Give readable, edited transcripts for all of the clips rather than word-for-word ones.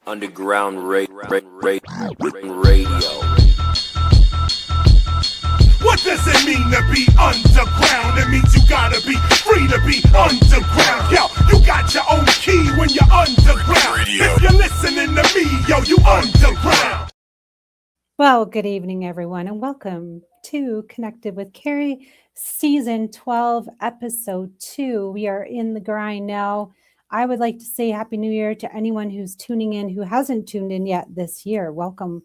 Underground radio. What does it mean to be underground? It means you gotta be free to be underground. Yo, you got your own key when you're underground. If you're listening to me, yo, you underground. Well, good evening, everyone, and welcome to Connected with Cari, Season 12, Episode 2. We are in the grind now. I would like to say Happy New Year to anyone who's tuning in who hasn't tuned in yet this year. Welcome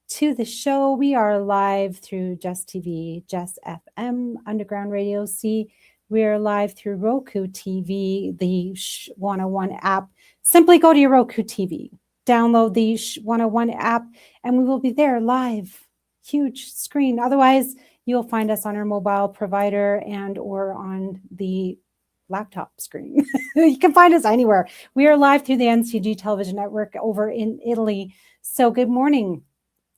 to the show. We are live through Just TV, Just FM, Underground Radio C. We are live through Roku TV, the 101 app. Simply go to your Roku TV. Download the 101 app and we will be there live, huge screen. Otherwise, you'll find us on our mobile provider and or on the laptop screen. You can find us anywhere. We are live through the NCG television network over in Italy. So good morning,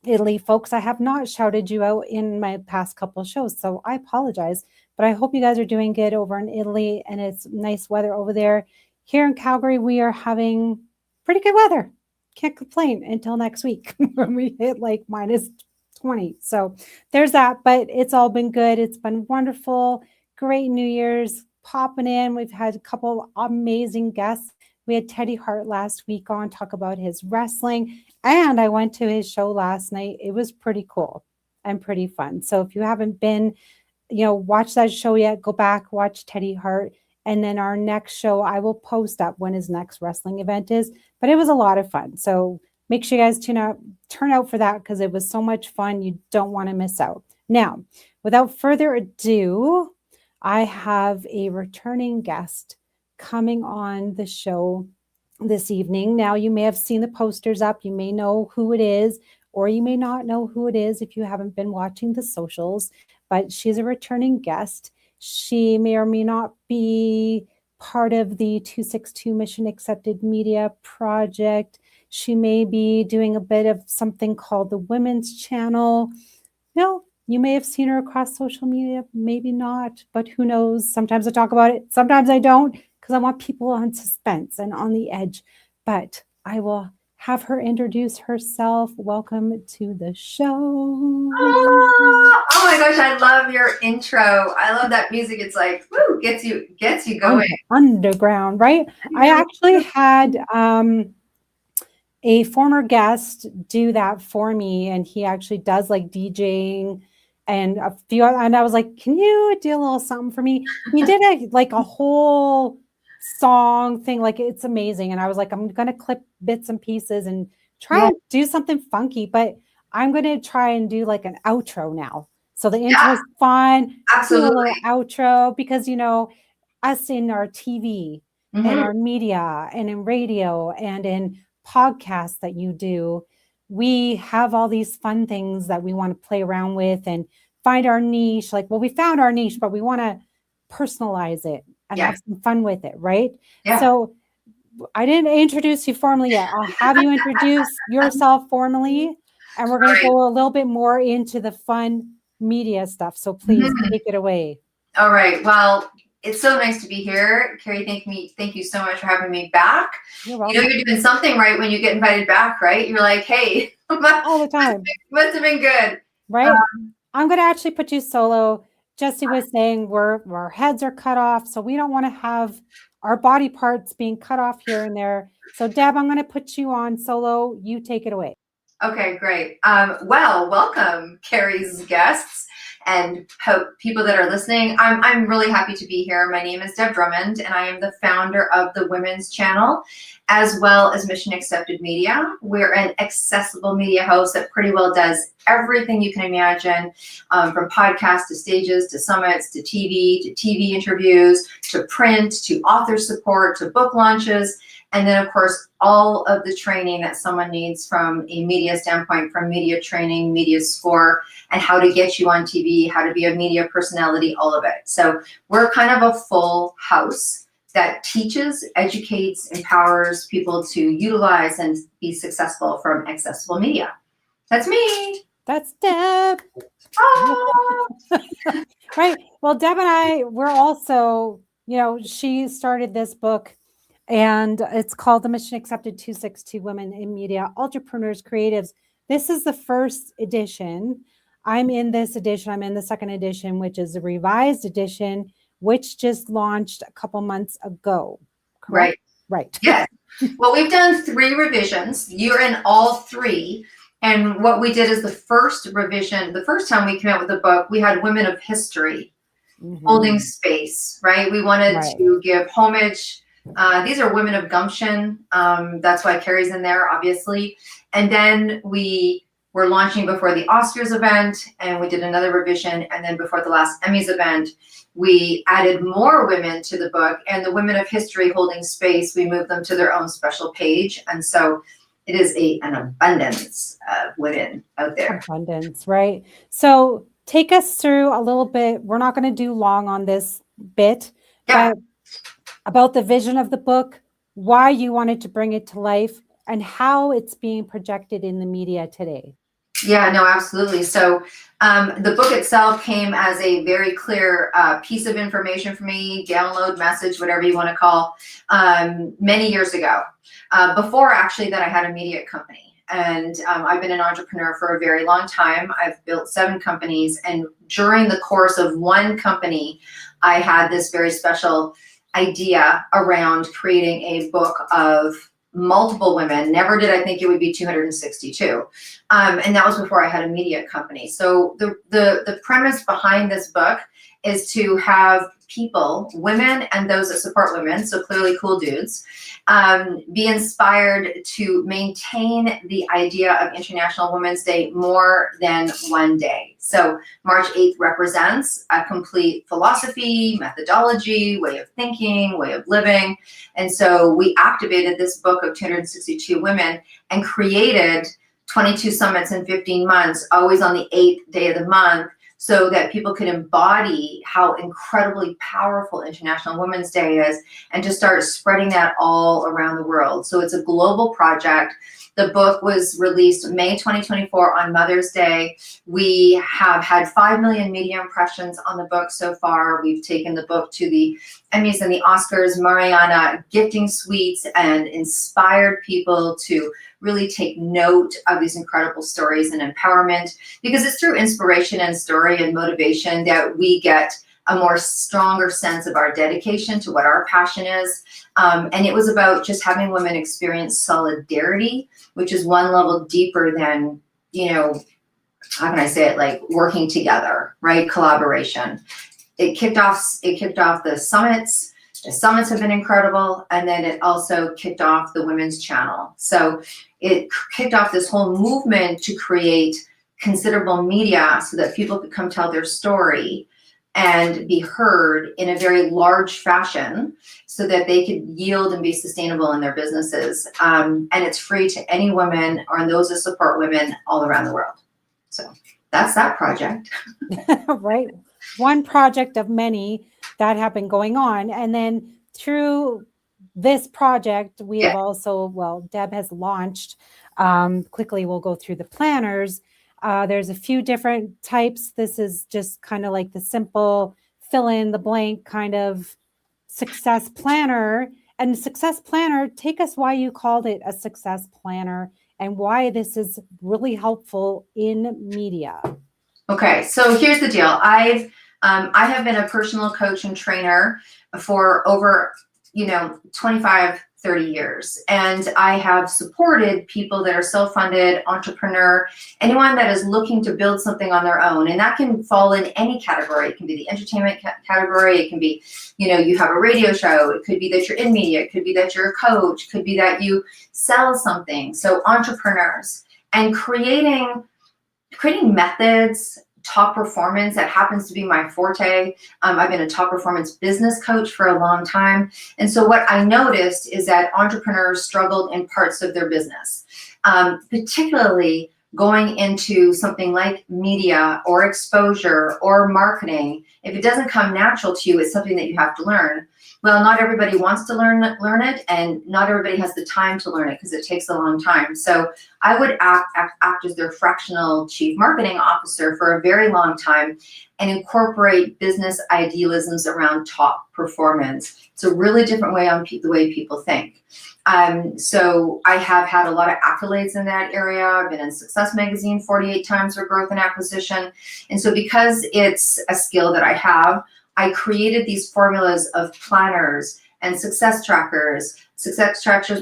Italy, folks. I have not shouted you out in my past couple of shows, so I apologize. But I hope you guys are doing good over in Italy and it's nice weather over there. Here in Calgary, we are having pretty good weather. Can't complain until next week when we hit like minus 20. So there's that, but it's all been good. It's been wonderful. Great New Year's popping in. We've had a couple amazing guests. We had Teddy Hart last week on talk about his wrestling, and I went to his show last night. It was pretty cool and pretty fun. So if you haven't been, watch that show yet, go back, watch Teddy Hart. And then our next show, I will post up when his next wrestling event is. But it was a lot of fun. So make sure you guys turn out for that because it was so much fun. You don't want to miss out. Now, without further ado, I have a returning guest coming on the show this evening. Now, you may have seen the posters up. You may know who it is, or you may not know who it is if you haven't been watching the socials. But she's a returning guest. She may or may not be part of the 262 Mission Accepted Media Project. She may be doing a bit of something called the Women's Channel. You may have seen her across social media, maybe not, but who knows? Sometimes I talk about it, sometimes I don't, because I want people on suspense and on the edge. But I will have her introduce herself. Welcome to the show. Oh my gosh, I love your intro. I love that music. It's like, woo, gets you going. Underground, right? I actually had a former guest do that for me, and he actually does like DJing and a few, and I was like, can you do a little something for me? He did a whole song thing, like it's amazing. And I was like, I'm gonna clip bits and pieces and try and do something funky, but I'm gonna try and do like an outro now. So the intro is fun. Absolutely. Do a little outro because us in our TV and our media and in radio and in podcasts that you do, we have all these fun things that we want to play around with and find our niche. We found our niche, but we want to personalize it and have some fun with it, right? Yeah. So I didn't introduce you formally yet. I'll have you introduce yourself formally, and we're going to go a little bit more into the fun media stuff. So please take it away. All right. Well, it's so nice to be here. Cari, thank you so much for having me back. You're welcome. You're doing something right when you get invited back, right? You're like, hey, all the time. Must have been good. Right. I'm going to actually put you solo. Jesse was saying our heads are cut off, so we don't want to have our body parts being cut off here and there. So Deb, I'm going to put you on solo. You take it away. Okay, great. Well, welcome, Cari's guests and people that are listening. I'm really happy to be here. My name is Deborah Drummond, and I am the founder of the Women's Channel, as well as Mission Accepted Media. We're an accessible media host that pretty well does everything you can imagine, from podcasts to stages to summits to TV interviews to print to author support to book launches. And then, of course, all of the training that someone needs from a media standpoint, from media training, media score, and how to get you on TV, how to be a media personality, all of it. So we're kind of a full house that teaches, educates, empowers people to utilize and be successful from accessible media. That's me. That's Deb. Oh. Right. Well, Deb and I, we're also, she started this book And it's called the Mission Accepted 262 Women in Media, Ultrapreneurs, Creatives. This is the first edition. I'm in this edition. I'm in the second edition, which is a revised edition, which just launched a couple months ago. Correct? Right. Yes. Well, we've done 3 revisions. You're in all 3. And what we did is the first revision, the first time we came out with the book, we had women of history holding space, right? We wanted to give homage. These are women of gumption. That's why Cari's in there, obviously. And then we were launching before the Oscars event, and we did another revision. And then before the last Emmys event, we added more women to the book, and the women of history holding space, we moved them to their own special page. And so it is an abundance of women out there. Abundance, right? So take us through a little bit. We're not going to do long on this bit, but about the vision of the book, why you wanted to bring it to life, and how it's being projected in the media today. Yeah, no, absolutely. So the book itself came as a very clear piece of information for me, download, message, whatever you want to call, many years ago, before actually that I had a media company. And I've been an entrepreneur for a very long time. I've built 7 companies. And during the course of one company, I had this very special idea around creating a book of multiple women. Never did I think it would be 262. And that was before I had a media company. So the premise behind this book is to have people, women and those that support women, so clearly cool dudes, be inspired to maintain the idea of International Women's Day more than one day. So March 8th represents a complete philosophy, methodology, way of thinking, way of living. And so we activated this book of 262 women and created 22 summits in 15 months, always on the 8th day of the month, so that people can embody how incredibly powerful International Women's Day is and to start spreading that all around the world. So it's a global project. The book was released May 2024 on Mother's Day. We have had 5 million media impressions on the book so far. We've taken the book to the Emmys and the Oscars, Mariana gifting suites, and inspired people to really take note of these incredible stories and empowerment, because it's through inspiration and story and motivation that we get a more stronger sense of our dedication to what our passion is. And it was about just having women experience solidarity, which is one level deeper than, how can I say it, like working together, right? Collaboration. It kicked off the summits. The summits have been incredible. And then it also kicked off the Women's Channel. So it kicked off this whole movement to create considerable media so that people could come tell their story and be heard in a very large fashion so that they could yield and be sustainable in their businesses. And it's free to any women or those that support women all around the world. So that's that project. Right. One project of many that have been going on. And then through this project, we have also, Deb has launched, quickly we'll go through the planners. There's a few different types. This is just kind of like the simple fill in the blank kind of success planner. And success planner, take us why you called it a success planner and why this is really helpful in media. Okay, so here's the deal. I have been a personal coach and trainer for over 25, 30 years. And I have supported people that are self-funded, entrepreneur, anyone that is looking to build something on their own. And that can fall in any category. It can be the entertainment category. It can be, you have a radio show. It could be that you're in media. It could be that you're a coach. It could be that you sell something. So entrepreneurs, and creating methods, top performance, that happens to be my forte. I've been a top performance business coach for a long time. And so what I noticed is that entrepreneurs struggled in parts of their business, particularly going into something like media or exposure or marketing. If it doesn't come natural to you, it's something that you have to learn. Well, not everybody wants to learn it, and not everybody has the time to learn it because it takes a long time. So I would act as their fractional chief marketing officer for a very long time and incorporate business idealisms around top performance. It's a really different way on the way people think. So I have had a lot of accolades in that area. I've been in Success Magazine 48 times for growth and acquisition. And so because it's a skill that I have, I created these formulas of planners and success trackers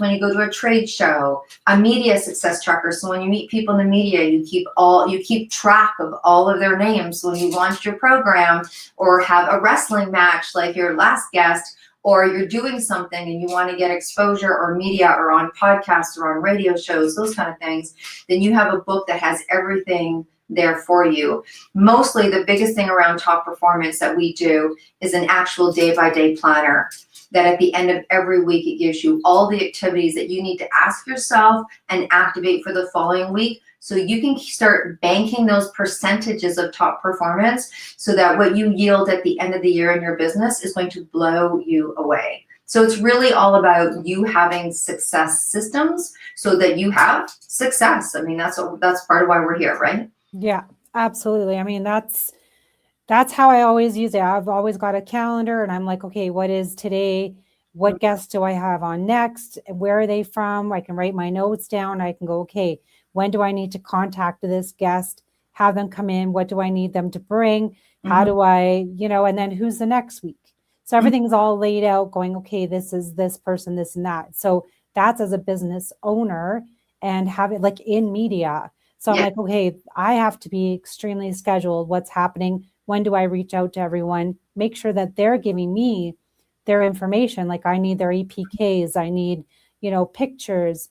when you go to a trade show, a media success tracker. So when you meet people in the media, you keep track of all of their names. So when you launch your program or have a wrestling match like your last guest, or you're doing something and you want to get exposure or media or on podcasts or on radio shows, those kind of things, then you have a book that has everything there for you. Mostly the biggest thing around top performance that we do is an actual day-by-day planner that at the end of every week, it gives you all the activities that you need to ask yourself and activate for the following week. So you can start banking those percentages of top performance so that what you yield at the end of the year in your business is going to blow you away. So it's really all about you having success systems so that you have success. I mean, that's part of why we're here, right? Yeah, absolutely. I mean, that's how I always use it. I've always got a calendar and I'm like, okay, what is today? What guests do I have on next? Where are they from? I can write my notes down. I can go, okay, when do I need to contact this guest? Have them come in. What do I need them to bring? How do I, and then who's the next week? So everything's all laid out going, okay, this is this person, this and that. So that's as a business owner and have it like in media. So I'm like, okay, I have to be extremely scheduled. What's happening? When do I reach out to everyone? Make sure that they're giving me their information. Like I need their EPKs. I need, pictures,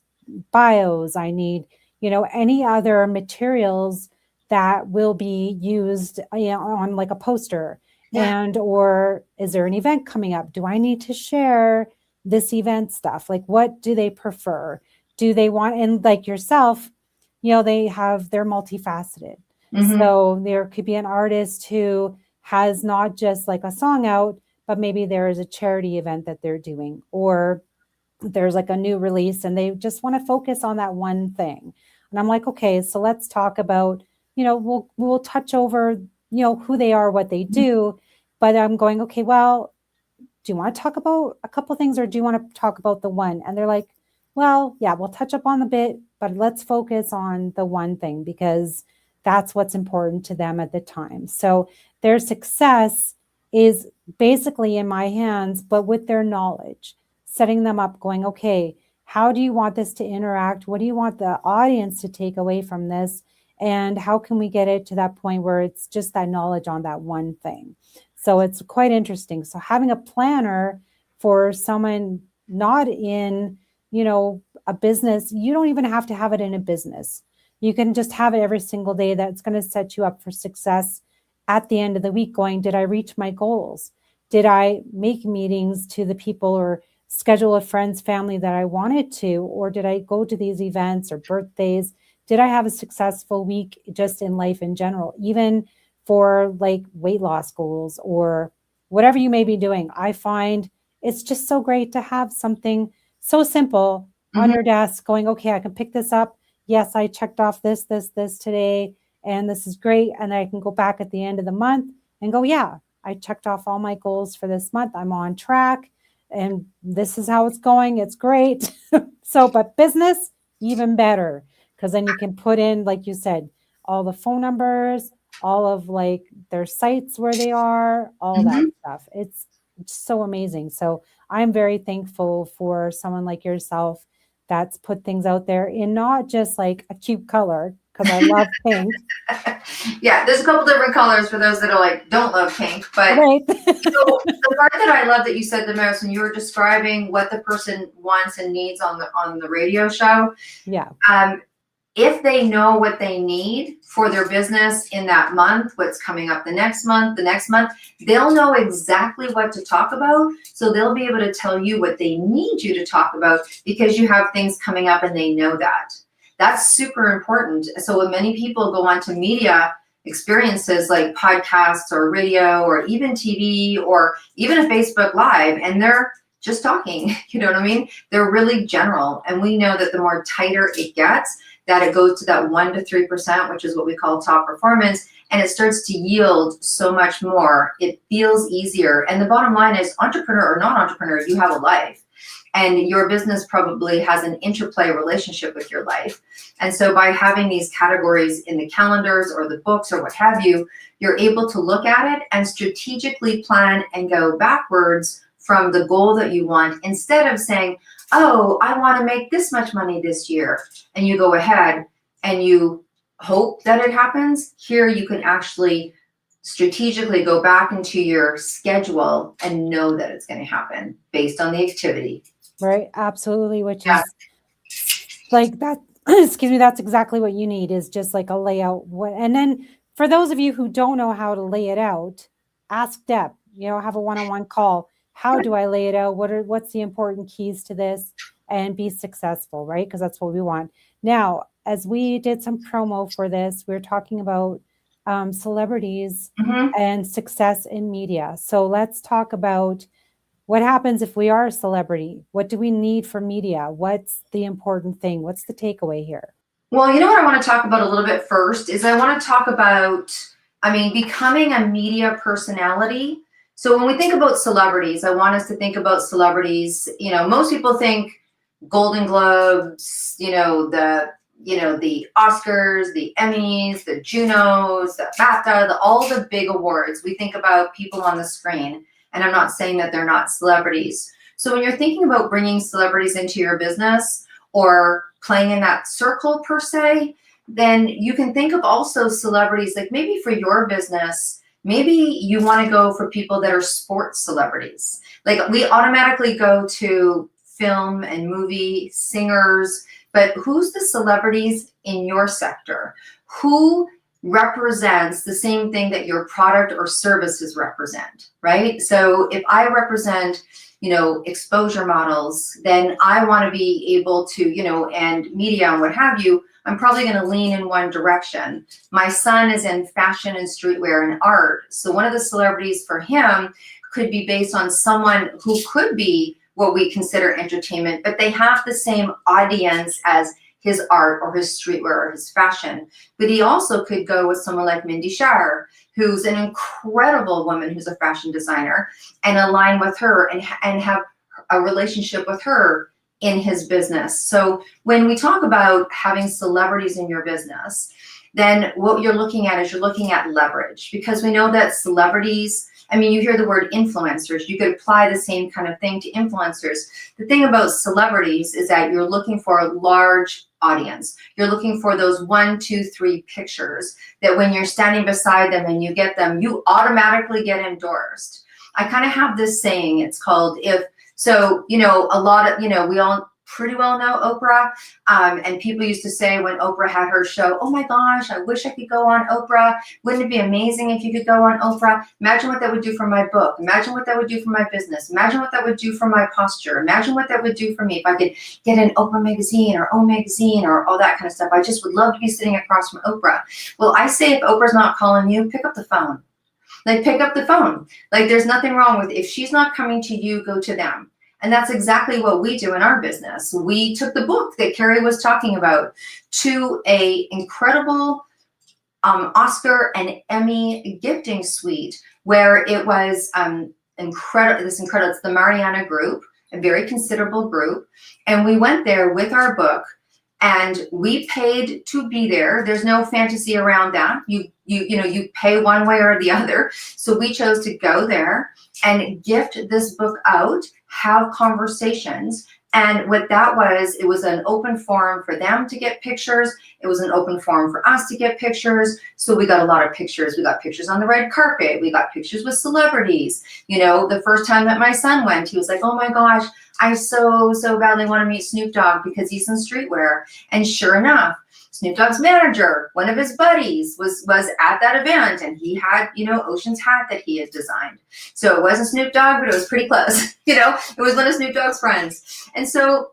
bios. I need, any other materials that will be used on like a poster. And, or is there an event coming up? Do I need to share this event stuff? Like, what do they prefer? Do they want, and like yourself, they're multifaceted. So there could be an artist who has not just like a song out, but maybe there is a charity event that they're doing, or there's like a new release and they just want to focus on that one thing. And I'm like, okay, so let's talk about, we'll touch over, who they are, what they do. But I'm going, okay, well, do you want to talk about a couple things or do you want to talk about the one? And they're like, well, yeah, we'll touch up on the bit, but let's focus on the one thing because that's what's important to them at the time. So their success is basically in my hands, but with their knowledge, setting them up going, okay, how do you want this to interact? What do you want the audience to take away from this? And how can we get it to that point where it's just that knowledge on that one thing? So it's quite interesting. So having a planner for someone not in, a business, you don't even have to have it in a business. You can just have it every single day. That's going to set you up for success at the end of the week going, did I reach my goals? Did I make meetings to the people or schedule a friend's family that I wanted to? Or did I go to these events or birthdays? Did I have a successful week just in life in general, even for like weight loss goals or whatever you may be doing? I find it's just so great to have something so simple on your desk going, okay, I can pick this up. Yes, I checked off this today, and this is great. And I can go back at the end of the month and go, yeah, I checked off all my goals for this month. I'm on track, and this is how it's going. It's great. So, but business, even better, because then you can put in, like you said, all the phone numbers, all of like their sites where they are, all that stuff. It's so amazing. So I'm very thankful for someone like yourself that's put things out there in not just like a cute color, because I love pink. Yeah, there's a couple different colors for those that are like, don't love pink. But right. So the part that I love that you said the most when you were describing what the person wants and needs on the radio show. Yeah. If they know what they need for their business in that month, what's coming up the next month, they'll know exactly what to talk about. So they'll be able to tell you what they need you to talk about because you have things coming up and they know that. That's super important. So when many people go onto media experiences like podcasts or radio or even TV or even a Facebook Live, and they're just talking, you know what I mean? They're really general. And we know that the more tighter it gets, that it goes to that 1 to 3%, which is what we call top performance, and it starts to yield so much more. It feels easier. And the bottom line is, entrepreneur or non-entrepreneur, you have a life. And your business probably has an interplay relationship with your life. And so by having these categories in the calendars or the books or what have you, you're able to look at it and strategically plan and go backwards from the goal that you want, instead of saying, oh, I want to make this much money this year. And you go ahead and you hope that it happens. Here you can actually strategically go back into your schedule and know that it's going to happen based on the activity. Right. Absolutely. Which is like that. Excuse me. That's exactly what you need, is just like a layout. And then for those of you who don't know how to lay it out, ask Deb, have a one-on-one call. How do I lay it out? What's the important keys to this, and be successful, right? Because that's what we want. Now, as we did some promo for this, we're talking about celebrities and success in media. So let's talk about what happens if we are a celebrity. What do we need for media? What's the important thing? What's the takeaway here? Well, you know what I want to talk about a little bit first is I want to talk about, becoming a media personality. So when we think about celebrities, I want us to think about celebrities. Most people think Golden Globes, the Oscars, the Emmys, the Junos, the BAFTA, all the big awards. We think about people on the screen, and I'm not saying that they're not celebrities. So when you're thinking about bringing celebrities into your business or playing in that circle per se, then you can think of also celebrities, like maybe for your business, maybe you want to go for people that are sports celebrities. Like we automatically go to film and movie singers, but who's the celebrities in your sector? Who represents the same thing that your product or services represent, right? So if I represent, exposure models, then I want to be able to, and media and what have you, I'm probably going to lean in one direction. My son is in fashion and streetwear and art. So one of the celebrities for him could be based on someone who could be what we consider entertainment, but they have the same audience as his art or his streetwear or his fashion. But he also could go with someone like Mindy Shire, who's an incredible woman who's a fashion designer, and align with her and have a relationship with her in his business. So when we talk about having celebrities in your business, then what you're looking at is you're looking at leverage, because we know that celebrities, you hear the word influencers, you could apply the same kind of thing to influencers. The thing about celebrities is that you're looking for a large audience. You're looking for those 1, 2, 3 pictures that when you're standing beside them and you get them, you automatically get endorsed. I kind of have this saying, it's called a lot of, we all pretty well know Oprah. And people used to say when Oprah had her show, oh my gosh, I wish I could go on Oprah. Wouldn't it be amazing if you could go on Oprah? Imagine what that would do for my book. Imagine what that would do for my business. Imagine what that would do for my posture. Imagine what that would do for me if I could get an Oprah magazine or O magazine or all that kind of stuff. I just would love to be sitting across from Oprah. Well, I say if Oprah's not calling you, pick up the phone. Pick up the phone. There's nothing wrong with, if she's not coming to you, go to them. And that's exactly what we do in our business. We took the book that Cari was talking about to a incredible Oscar and Emmy gifting suite, where it was incredible. It's the Mariana Group, a very considerable group. And we went there with our book, and we paid to be there. There's no fantasy around that. You pay one way or the other. So we chose to go there and gift this book out, have conversations. And what that was, it was an open forum for them to get pictures. It was an open forum for us to get pictures. So we got a lot of pictures. We got pictures on the red carpet. We got pictures with celebrities. The first time that my son went, he was like, oh my gosh, I so badly want to meet Snoop Dogg because he's in streetwear. And sure enough, Snoop Dogg's manager, one of his buddies, was at that event, and he had, Ocean's hat that he had designed. So it wasn't Snoop Dogg, but it was pretty close. It was one of Snoop Dogg's friends. And so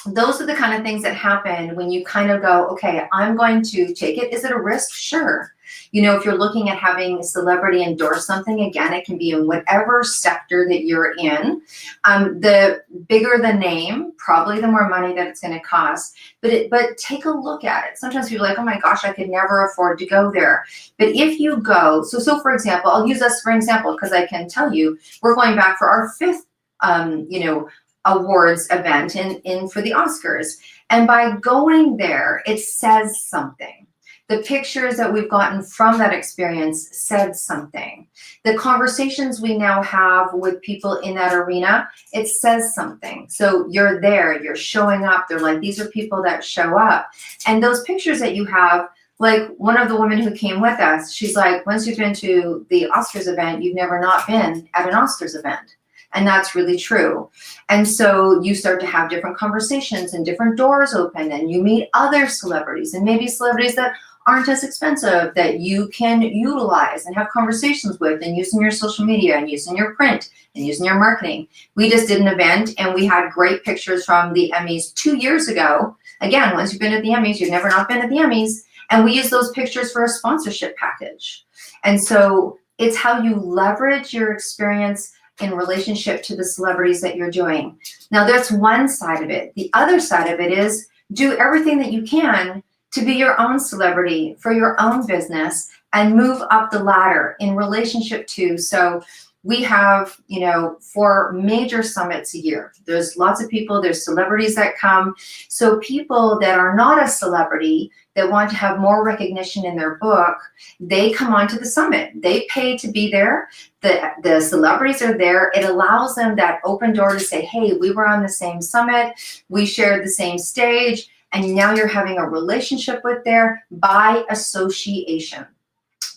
those are the kind of things that happen when you kind of go, okay, I'm going to take it. Is it a risk? Sure. You know, if you're looking at having a celebrity endorse something, again, it can be in whatever sector that you're in. The bigger the name, probably the more money that it's going to cost. But take a look at it. Sometimes people are like, oh my gosh, I could never afford to go there. But if you go, so for example, I'll use us for example, because I can tell you, we're going back for our 5th, you know, awards event in for the Oscars. And by going there, it says something. The pictures that we've gotten from that experience said something. The conversations we now have with people in that arena, it says something. So you're there, you're showing up. They're like, these are people that show up. And those pictures that you have, like one of the women who came with us, she's like, once you've been to the Oscars event, you've never not been at an Oscars event. And that's really true. And so you start to have different conversations and different doors open, and you meet other celebrities, and maybe celebrities that aren't as expensive that you can utilize and have conversations with, and using your social media and using your print and using your marketing. We just did an event and we had great pictures from the Emmys 2 years ago. Again, once you've been at the Emmys, you've never not been at the Emmys. And we use those pictures for a sponsorship package. And so it's how you leverage your experience in relationship to the celebrities that you're doing. Now that's one side of it. The other side of it is do everything that you can to be your own celebrity for your own business and move up the ladder in relationship to. So we have, you know, 4 major summits a year. There's lots of people, there's celebrities that come. So people that are not a celebrity, that want to have more recognition in their book, they come onto the summit. They pay to be there. The celebrities are there. It allows them that open door to say, hey, we were on the same summit, we shared the same stage, and now you're having a relationship with there by association.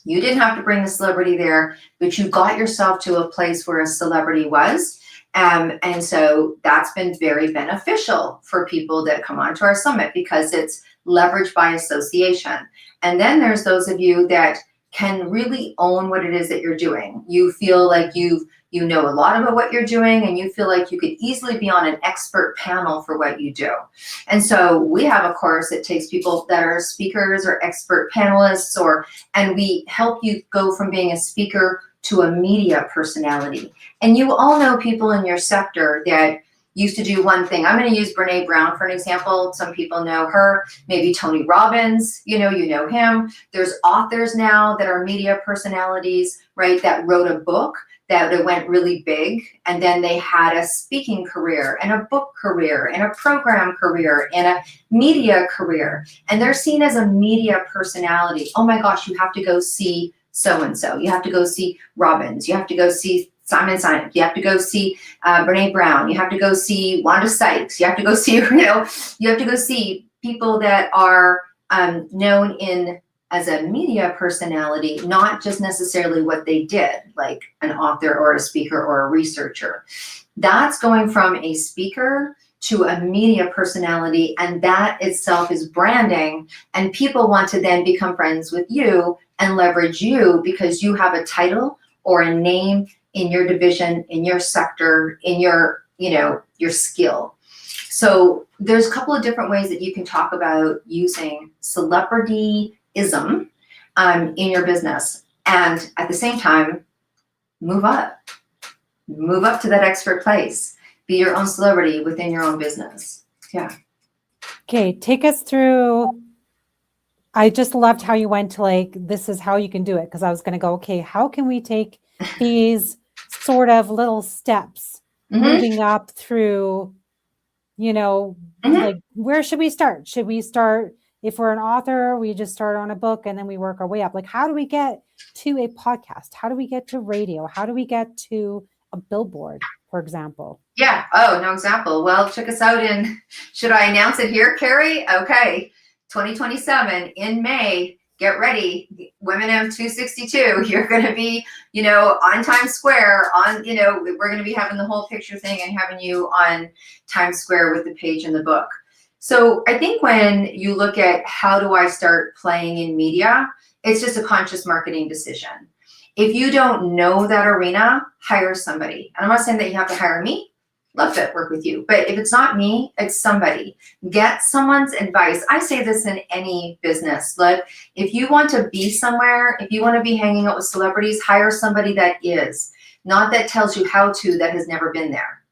You didn't have to bring the celebrity there, but you got yourself to a place where a celebrity was. And so that's been very beneficial for people that come onto our summit because it's leveraged by association. And then there's those of you that can really own what it is that you're doing. You feel like you know a lot about what you're doing, and you feel like you could easily be on an expert panel for what you do. And so we have a course that takes people that are speakers or expert panelists, and we help you go from being a speaker to a media personality. And you all know people in your sector that used to do one thing. I'm going to use Brene Brown for an example. Some people know her, maybe Tony Robbins, you know him. There's authors now that are media personalities, right, that wrote a book that it went really big, and then they had a speaking career and a book career and a program career and a media career, and they're seen as a media personality. Oh my gosh, you have to go see so-and-so. You have to go see Robbins. You have to go see Simon Sinek. You have to go see Brene Brown. You have to go see Wanda Sykes. You have to go see, you have to go see people that are known as a media personality, not just necessarily what they did, like an author or a speaker or a researcher. That's going from a speaker to a media personality, and that itself is branding, and people want to then become friends with you and leverage you because you have a title or a name in your division, in your sector, in your skill. So there's a couple of different ways that you can talk about using celebrityism in your business, and at the same time, move up to that expert place. Be your own celebrity within your own business. Yeah. Okay, take us through. I just loved how you went to like, this is how you can do it. Because I was going to go, okay, how can we take these sort of little steps moving up through, like, where should we start? Should we start, if we're an author, we just start on a book and then we work our way up? Like, how do we get to a podcast? How do we get to radio? How do we get to a billboard, for example? Yeah. Oh, no example. Well, check us out should I announce it here, Cari? Okay. 2027 in May, get ready. Women of 262, you're going to be, on Times Square we're going to be having the whole picture thing and having you on Times Square with the page in the book. So I think when you look at how do I start playing in media, it's just a conscious marketing decision. If you don't know that arena, hire somebody. And I'm not saying that you have to hire me. love to work with you. But if it's not me, it's somebody. Get someone's advice. I say this in any business. Look, if you want to be somewhere, if you want to be hanging out with celebrities, hire somebody that is, not that tells you how to, that has never been there,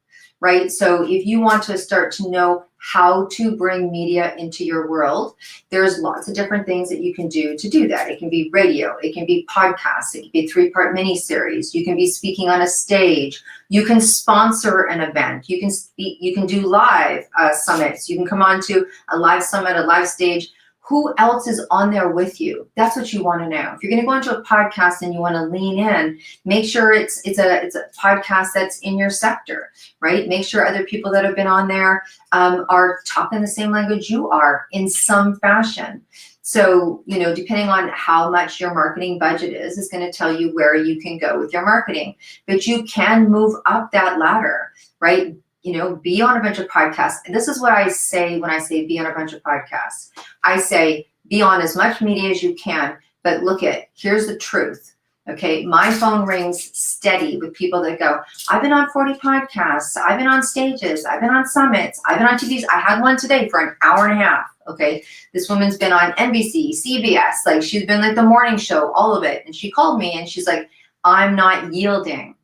right? So if you want to start to know how to bring media into your world, there's lots of different things that you can do to do that. It can be radio, it can be podcasts, it can be a 3-part mini-series, you can be speaking on a stage, you can sponsor an event, you can speak, you can do live summits, you can come on to a live summit, a live stage. Who else is on there with you? That's what you want to know. If you're going to go into a podcast and you want to lean in, make sure it's a podcast that's in your sector, right? Make sure other people that have been on there are talking the same language you are in some fashion. So, you know, depending on how much your marketing budget is going to tell you where you can go with your marketing. But you can move up that ladder, right? You know, be on a bunch of podcasts. And this is what I say when I say be on a bunch of podcasts. I say be on as much media as you can, but look at, here's the truth. Okay, my phone rings steady with people that go, I've been on 40 podcasts, I've been on stages, I've been on summits, I've been on TVs. I had one today for an hour and a half. Okay, this woman's been on NBC, CBS, like she's been like the morning show, all of it. And she called me and she's like, I'm not yielding.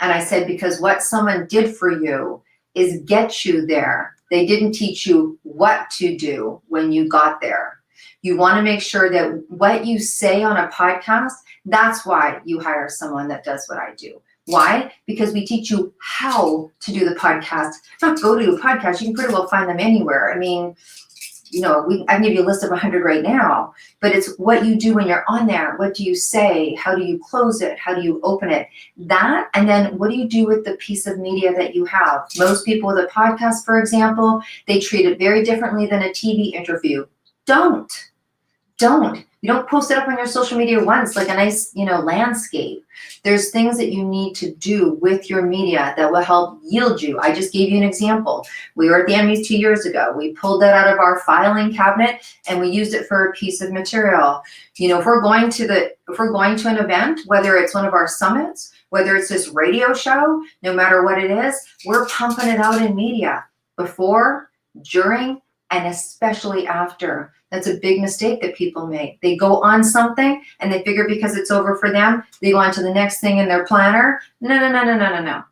And I said, because what someone did for you is get you there. They didn't teach you what to do when you got there. You want to make sure that what you say on a podcast, that's why you hire someone that does what I do. Why? Because we teach you how to do the podcast, not go to a podcast. You can pretty well find them anywhere. I mean, you know, I can give you a list of 100 right now, but it's what you do when you're on there. What do you say? How do you close it? How do you open it? That, and then what do you do with the piece of media that you have? Most people with a podcast, for example, they treat it very differently than a TV interview. Don't. You don't post it up on your social media once, like a nice, you know, landscape. There's things that you need to do with your media that will help yield you. I just gave you an example. We were at the Emmys 2 years ago. We pulled that out of our filing cabinet and we used it for a piece of material. You know, if we're going to an event, whether it's one of our summits, whether it's this radio show, no matter what it is, we're pumping it out in media before, during, and especially after. That's a big mistake that people make. They go on something and they figure because it's over for them, they go on to the next thing in their planner. No.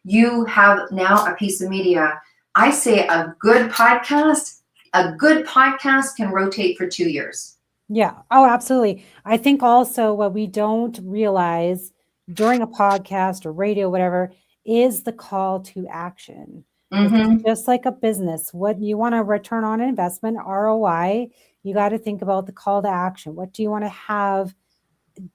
You have now a piece of media. I say a good podcast can rotate for 2 years. Yeah. Oh, absolutely. I think also what we don't realize during a podcast or radio, whatever, is the call to action. It's just like a business. What you want to return on investment, ROI, you got to think about the call to action. What do you want to have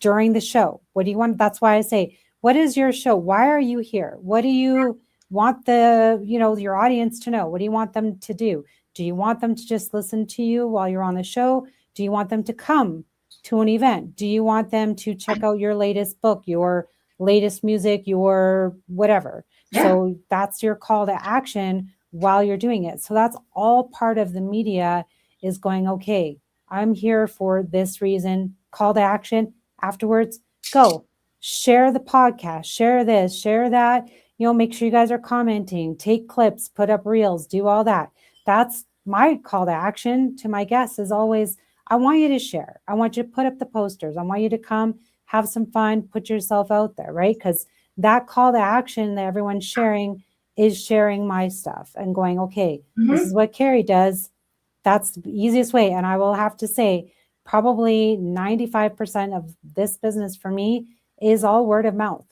during the show? What do you want? That's why I say, what is your show? Why are you here? What do you want your audience to know? What do you want them to do? Do you want them to just listen to you while you're on the show? Do you want them to come to an event? Do you want them to check out your latest book, your latest music, your whatever? Yeah. So that's your call to action while you're doing it. So that's all part of the media is going, okay, I'm here for this reason, call to action. Afterwards, go share the podcast, share this, share that, make sure you guys are commenting, take clips, put up reels, do all that. That's my call to action to my guests is always, I want you to share. I want you to put up the posters. I want you to come have some fun, put yourself out there, right? Because that call to action that everyone's sharing is sharing my stuff and going, okay, this is what Cari does. That's the easiest way. And I will have to say, probably 95% of this business for me is all word of mouth.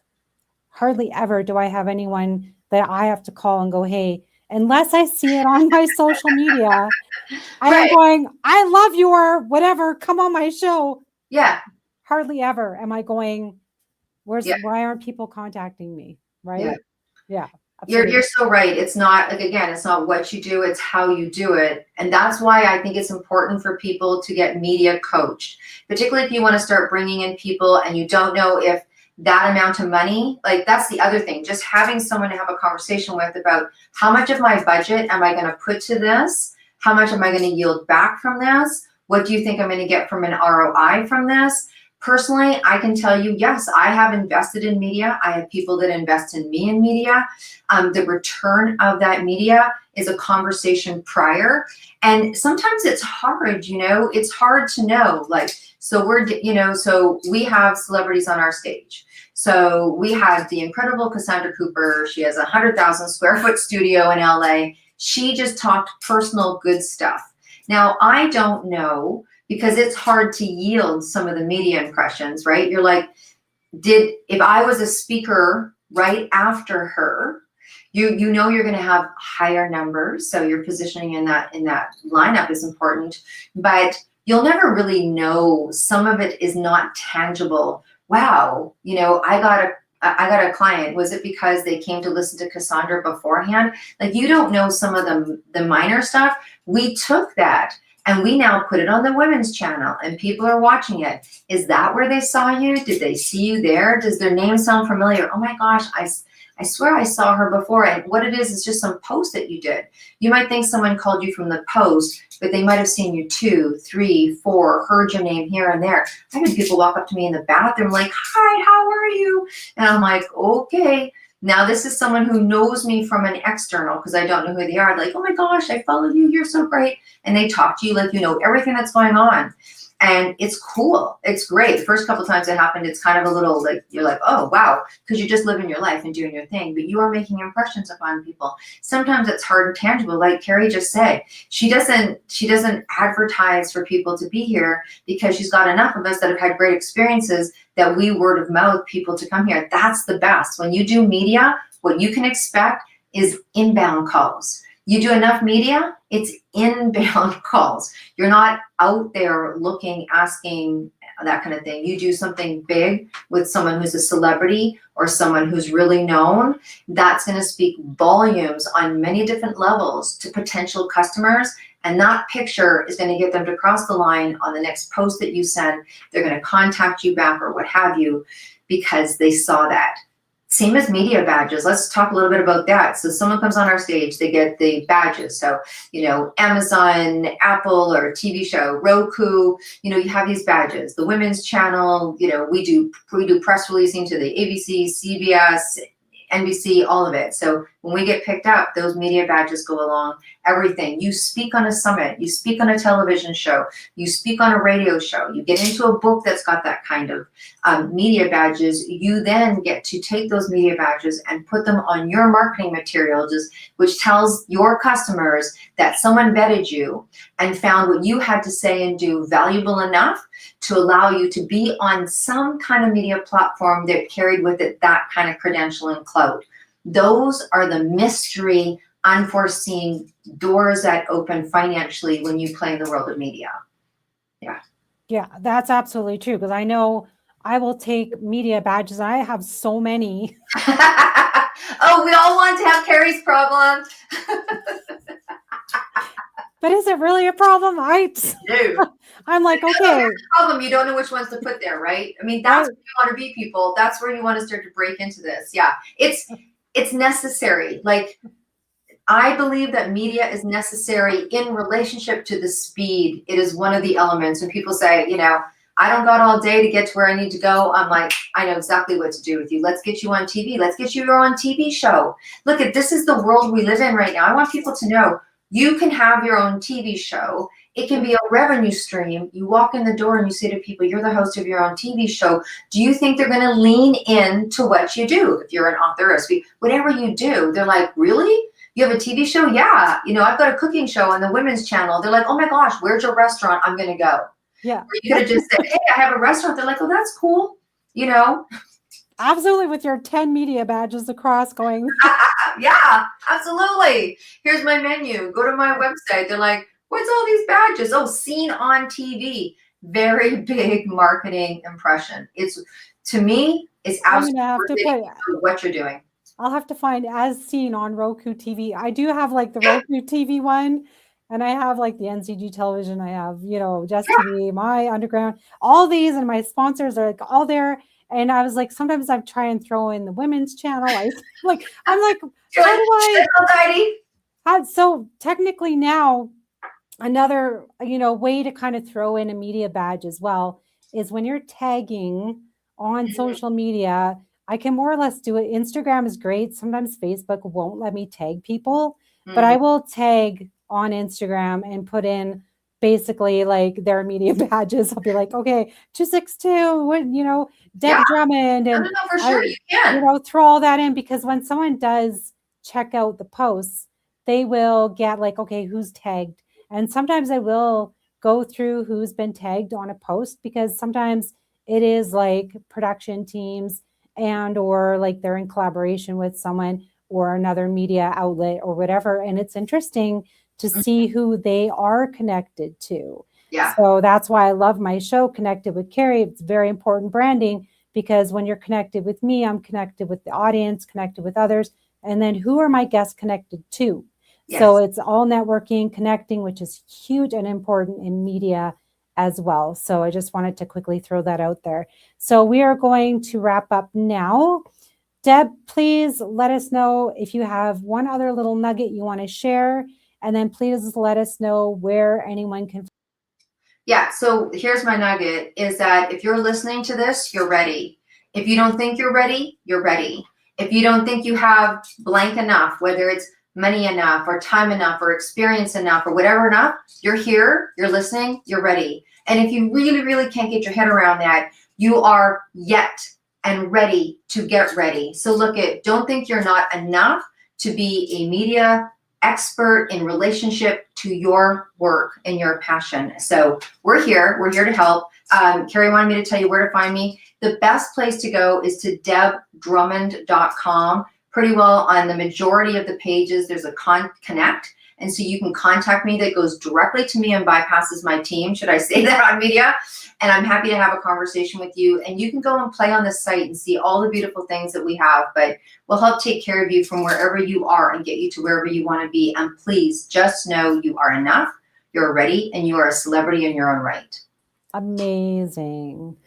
Hardly ever do I have anyone that I have to call and go, hey, unless I see it on my social media, I'm going, I love your whatever, come on my show. Yeah. Hardly ever am I going, why aren't people contacting me? Right? Yeah. You're so right. It's not it's not what you do, it's how you do it. And that's why I think it's important for people to get media coached, particularly if you want to start bringing in people and you don't know if that amount of money, like that's the other thing, just having someone to have a conversation with about how much of my budget am I going to put to this? How much am I going to yield back from this? What do you think I'm going to get from an ROI from this? Personally, I can tell you, yes, I have invested in media. I have people that invest in me in media. The return of that media is a conversation prior. And sometimes it's hard, it's hard to know. Like, so so we have celebrities on our stage. So we have the incredible Cassandra Cooper. She has a 100,000 square foot studio in LA. She just talked personal good stuff. Now, I don't know, because it's hard to yield some of the media impressions, right? You're like, if I was a speaker right after her, you're going to have higher numbers. So your positioning in that lineup is important, but you'll never really know. Some of it is not tangible. Wow, I got a client. Was it because they came to listen to Cassandra beforehand? Like, you don't know some of the minor stuff. We took that and we now put it on the women's channel and people are watching it. Is that where they saw you? Did they see you there? Does their name sound familiar? Oh my gosh, I swear I saw her before. And what it is just some post that you did. You might think someone called you from the post, but they might have seen you 2, 3, 4, heard your name here and there. I had people walk up to me in the bathroom like, hi, how are you? And I'm like, okay. Now this is someone who knows me from an external, because I don't know who they are. Like, oh my gosh, I followed you. You're so great. And they talk to you like you know everything that's going on. And it's cool. It's great. The first couple times it happened, it's kind of a little like, you're like, oh, wow, because you're just living your life and doing your thing, but you are making impressions upon people. Sometimes it's hard and tangible. Like Cari just said, she doesn't advertise for people to be here because she's got enough of us that have had great experiences that we word of mouth people to come here. That's the best. When you do media, what you can expect is inbound calls. You do enough media, it's inbound calls. You're not out there looking, asking, that kind of thing. You do something big with someone who's a celebrity or someone who's really known, that's going to speak volumes on many different levels to potential customers. And that picture is going to get them to cross the line on the next post that you send. They're going to contact you back or what have you because they saw that. Same as media badges. Let's talk a little bit about that. So someone comes on our stage, they get the badges. So, Amazon, Apple, or TV show, Roku, you have these badges. The women's channel, we do press releasing to the ABC, CBS, NBC, all of it. So when we get picked up, those media badges go along, everything. You speak on a summit, you speak on a television show, you speak on a radio show, you get into a book that's got that kind of media badges. You then get to take those media badges and put them on your marketing materials, which tells your customers that someone vetted you and found what you had to say and do valuable enough to allow you to be on some kind of media platform that carried with it that kind of credential and clout. Those are the mystery, unforeseen doors that open financially when you play in the world of media. Yeah, that's absolutely true, because I know I will take media badges. I have so many. Oh, we all want to have Cari's problem. But is it really a problem? No. I'm like, okay. Problem, you don't know which ones to put there, right? I mean, that's where you want to be, people. That's where you want to start to break into this. Yeah, it's necessary. Like, I believe that media is necessary in relationship to the speed. It is one of the elements. When people say, I don't got all day to get to where I need to go, I'm like, I know exactly what to do with you. Let's get you on TV. Let's get you your own TV show. Look, this is the world we live in right now. I want people to know you can have your own TV show. It can be a revenue stream. You walk in the door and you say to people, you're the host of your own TV show. Do you think they're going to lean into what you do? If you're an author or a speaker, whatever you do, they're like, really? You have a TV show? Yeah. I've got a cooking show on the women's channel. They're like, oh my gosh, where's your restaurant? I'm going to go. Yeah. Or you could have just said, hey, I have a restaurant. They're like, oh, that's cool. Absolutely, with your 10 media badges across going. Yeah, absolutely. Here's my menu. Go to my website. They're like, what's all these badges? Oh, seen on TV. Very big marketing impression. To me, it's absolutely what you're doing. I'll have to find as seen on Roku TV. I do have like the Roku TV one, and I have like the NCG television. I have, Just TV, my underground, all these, and my sponsors are like all there. And I was like, sometimes I try and throw in the women's channel. I'm like, how do I? So technically now, another, way to kind of throw in a media badge as well is when you're tagging on social media, I can more or less do it. Instagram is great. Sometimes Facebook won't let me tag people, but I will tag on Instagram and put in basically like their media badges. I'll be like, okay, 262, what, Deb Yeah. Drummond. No, And no, no, for sure you can. throw all that in, because when someone does check out the posts, they will get like, okay, who's tagged? And sometimes I will go through who's been tagged on a post, because sometimes it is like production teams and or like they're in collaboration with someone or another media outlet or whatever. And it's interesting to see who they are connected to. Yeah. So that's why I love my show, Connected with Cari. It's very important branding, because when you're connected with me, I'm connected with the audience, connected with others. And then who are my guests connected to? Yes. So it's all networking, connecting, which is huge and important in media as well. So I just wanted to quickly throw that out there. So we are going to wrap up now. Deb, please let us know if you have one other little nugget you want to share, and then please let us know where anyone can. Yeah, so here's my nugget, is that if you're listening to this, you're ready. If you don't think you're ready, you're ready. If you don't think you have blank enough, whether it's money enough or time enough or experience enough or whatever enough, you're here, you're listening, you're ready. And if you really, really can't get your head around that, you are yet and ready to get ready. So don't think you're not enough to be a media expert in relationship to your work and your passion. So we're here to help. Cari wanted me to tell you where to find me. The best place to go is to debdrummond.com. Pretty well on the majority of the pages, there's a connect. And so you can contact me that goes directly to me and bypasses my team, should I say that on media? And I'm happy to have a conversation with you. And you can go and play on the site and see all the beautiful things that we have, but we'll help take care of you from wherever you are and get you to wherever you want to be. And please just know you are enough, you're ready, and you are a celebrity in your own right. Amazing.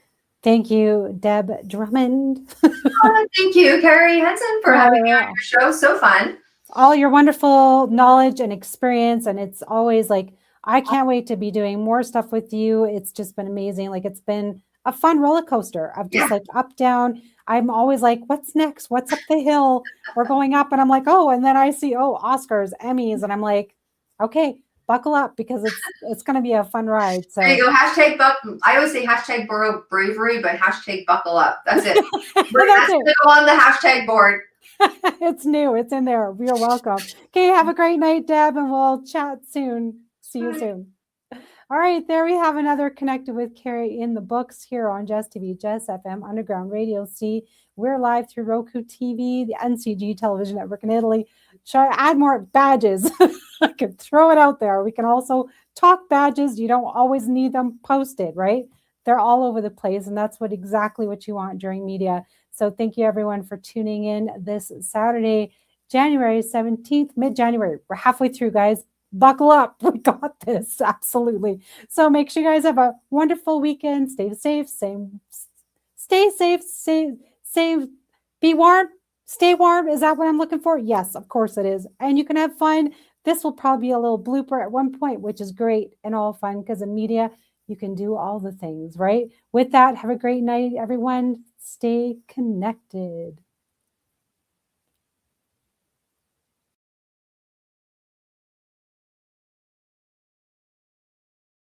Thank you, Deb Drummond. Thank you, Cari Henson, for having me on your show. So fun. All your wonderful knowledge and experience. And it's always like, I can't wait to be doing more stuff with you. It's just been amazing. Like, it's been a fun roller coaster of just like up, down. I'm always like, what's next? What's up the hill? We're going up. And I'm like, oh, and then I see, Oscars, Emmys. And I'm like, okay, buckle up, because it's going to be a fun ride. So there you go. I always say hashtag borrow bravery, but hashtag buckle up. That's it. That's going to go on the hashtag board. It's new. It's in there. You're welcome. Okay. Have a great night, Deb, and we'll chat soon. See you soon. All right. There we have another Connected with Cari in the books here on Jess TV, Jess FM, Underground Radio C. We're live through Roku TV, the NCG television network in Italy. Try to add more badges. I could throw it out there. We can also talk badges. You don't always need them posted, right? They're all over the place, and that's exactly what you want during media. So thank you, everyone, for tuning in this Saturday, January 17th, mid-January. We're halfway through, guys. Buckle up. We got this. Absolutely. So make sure you guys have a wonderful weekend. Stay safe. Stay safe. Be warm. Stay warm. Is that what I'm looking for? Yes, of course it is. And you can have fun. This will probably be a little blooper at one point, which is great and all fun, because in media, you can do all the things, right? With that, have a great night, everyone. Stay connected.